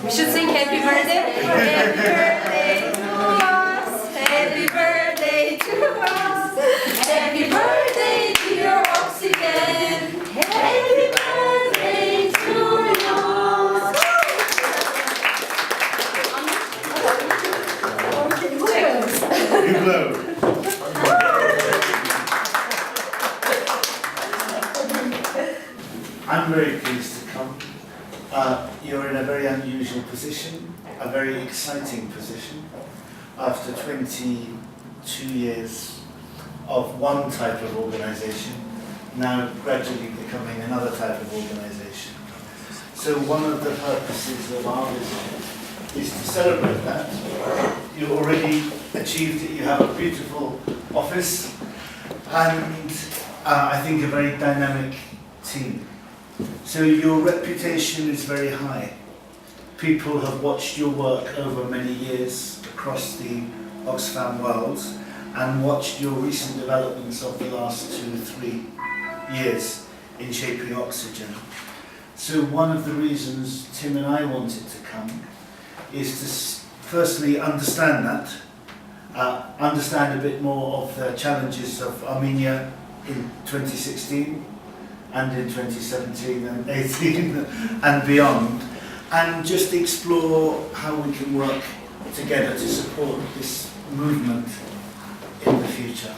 We should sing happy birthday. Happy birthday to us. Happy birthday to us. Happy birthday to your oxygen. Happy birthday to us. You blow. I'm very pleased to come. You're in a very unusual position, a very exciting position. After 22 years of one type of organisation, now gradually becoming another type of organisation. So one of the purposes of our visit is to celebrate that. You already achieved it, you have a beautiful office, and I think a very dynamic team. So your reputation is very high. People have watched your work over many years across the Oxfam world and watched your recent developments of the last 2 or 3 years in shaping Oxygen. So one of the reasons Tim and I wanted to come is to firstly understand that, understand a bit more of the challenges of Armenia in 2016 and in 2017 and 18 and beyond, and just explore how we can work together to support this movement in the future.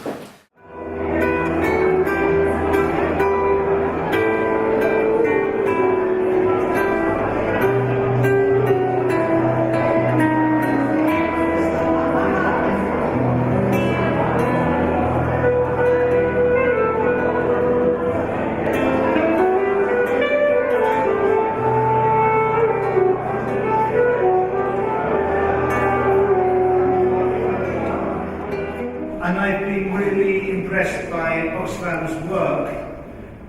And I've been really impressed by Oxfam's work,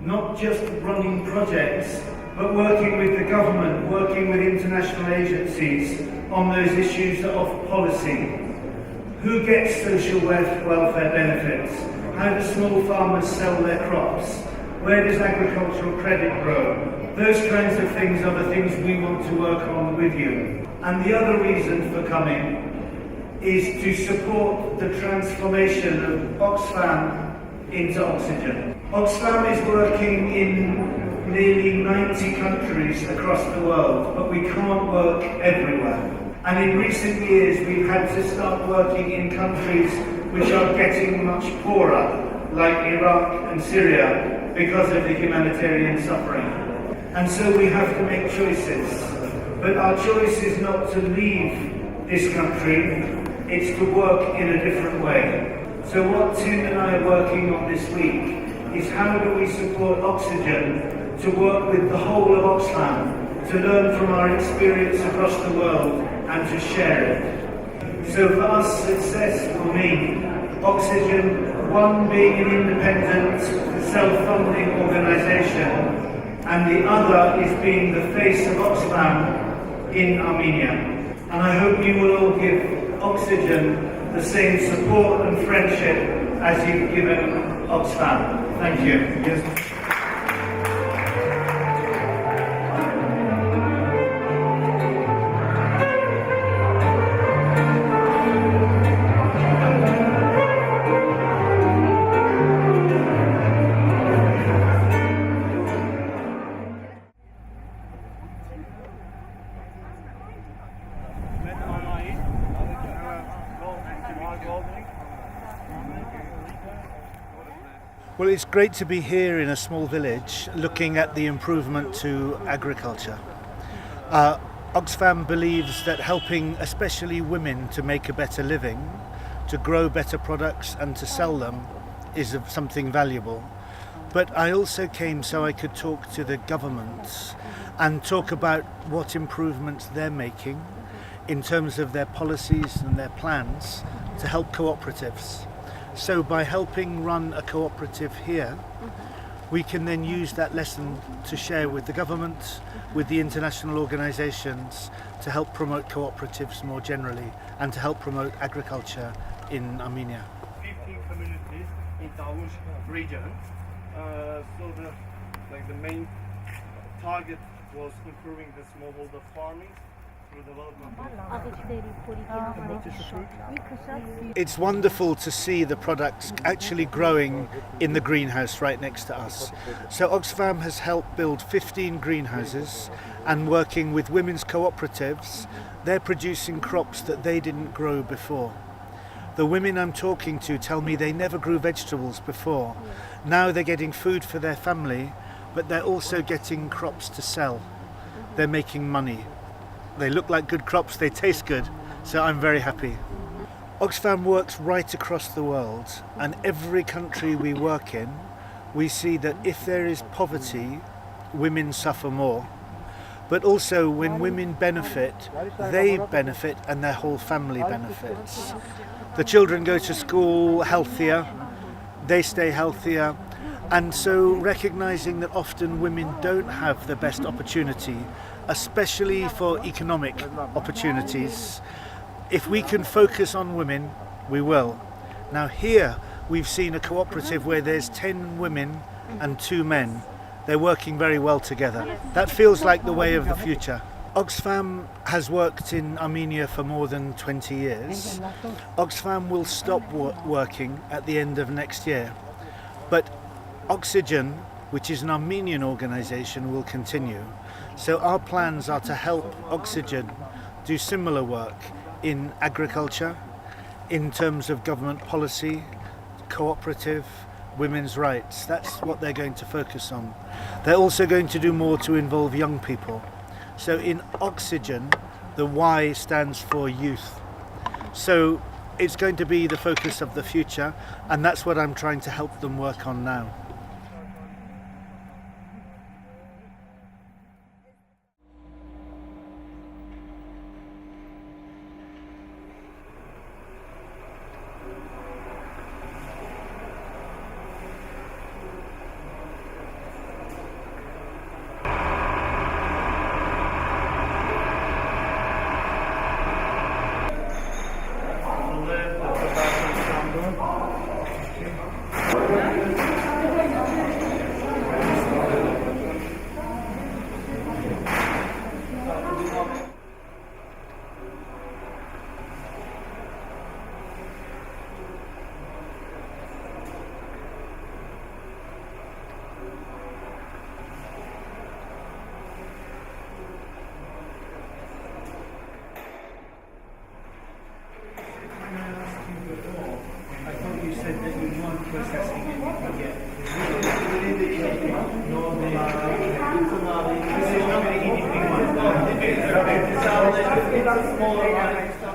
not just running projects, but working with the government, working with international agencies on those issues of policy. Who gets social welfare benefits? How do small farmers sell their crops? Where does agricultural credit grow? Those kinds of things are the things we want to work on with you. And the other reason for coming is to support the transformation of Oxfam into Oxygen. Oxfam is working in nearly 90 countries across the world, but we can't work everywhere. And in recent years we've had to start working in countries which are getting much poorer, like Iraq and Syria, because of the humanitarian suffering. And so we have to make choices. But our choice is not to leave this country, it's to work in a different way. So what Tim and I are working on this week is how do we support Oxygen to work with the whole of Oxfam, to learn from our experience across the world and to share it. So for us, success will mean Oxygen, one being an independent, self-funding organisation, and the other is being the face of Oxfam in Armenia. And I hope you will all give Oxygen the same support and friendship as you've given Oxfam. Thank you. Yes. Well, it's great to be here in a small village looking at the improvement to agriculture. Oxfam believes that helping especially women to make a better living, to grow better products and to sell them is something valuable. But I also came so I could talk to the governments and talk about what improvements they're making in terms of their policies and their plans to help cooperatives. So by helping run a cooperative here, we can then use that lesson to share with the government, with the international organizations, to help promote cooperatives more generally and to help promote agriculture in Armenia. 15 communities in Tavush region. So the main target was improving the smallholder farming through development. It's wonderful to see the products actually growing in the greenhouse right next to us. So Oxfam has helped build 15 greenhouses, and working with women's cooperatives, they're producing crops that they didn't grow before. The women I'm talking to tell me they never grew vegetables before. Now they're getting food for their family, but they're also getting crops to sell. They're making money. They look like good crops, they taste good, so I'm very happy. Oxfam works right across the world, and every country we work in, we see that if there is poverty, women suffer more. But also when women benefit, they benefit and their whole family benefits. The children go to school healthier, they stay healthier, and so recognizing that often women don't have the best opportunity, especially for economic opportunities. If we can focus on women, we will. Now here we've seen a cooperative where there's 10 women and 2 men. They're working very well together. That feels like the way of the future. Oxfam has worked in Armenia for more than 20 years. Oxfam will stop working at the end of next year. But Oxygen, which is an Armenian organization, will continue. So our plans are to help Oxygen do similar work in agriculture, in terms of government policy, cooperative, women's rights. That's what they're going to focus on. They're also going to do more to involve young people. So in Oxygen, the Y stands for youth. So it's going to be the focus of the future, and that's what I'm trying to help them work on now.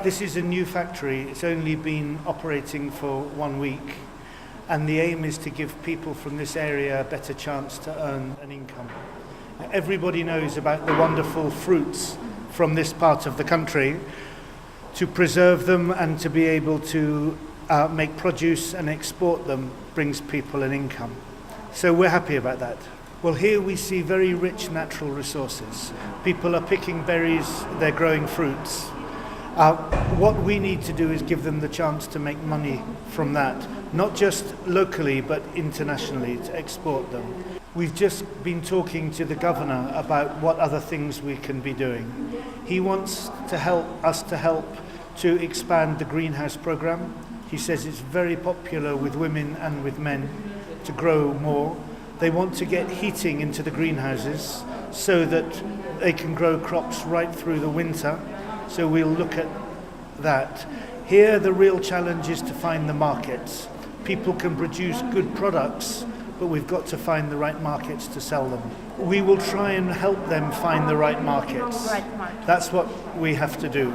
This is a new factory. It's only been operating for 1 week, and the aim is to give people from this area a better chance to earn an income. Everybody knows about the wonderful fruits from this part of the country. To preserve them and to be able to make produce and export them brings people an income. So we're happy about that. Well, here we see very rich natural resources. People are picking berries, they're growing fruits. What we need to do is give them the chance to make money from that, not just locally but internationally, to export them. We've just been talking to the governor about what other things we can be doing. He wants to help us to expand the greenhouse program. He says it's very popular with women and with men to grow more. They want to get heating into the greenhouses so that they can grow crops right through the winter. So we'll look at that. Here the real challenge is to find the markets. People can produce good products, but we've got to find the right markets to sell them. We will try and help them find the right markets. That's what we have to do.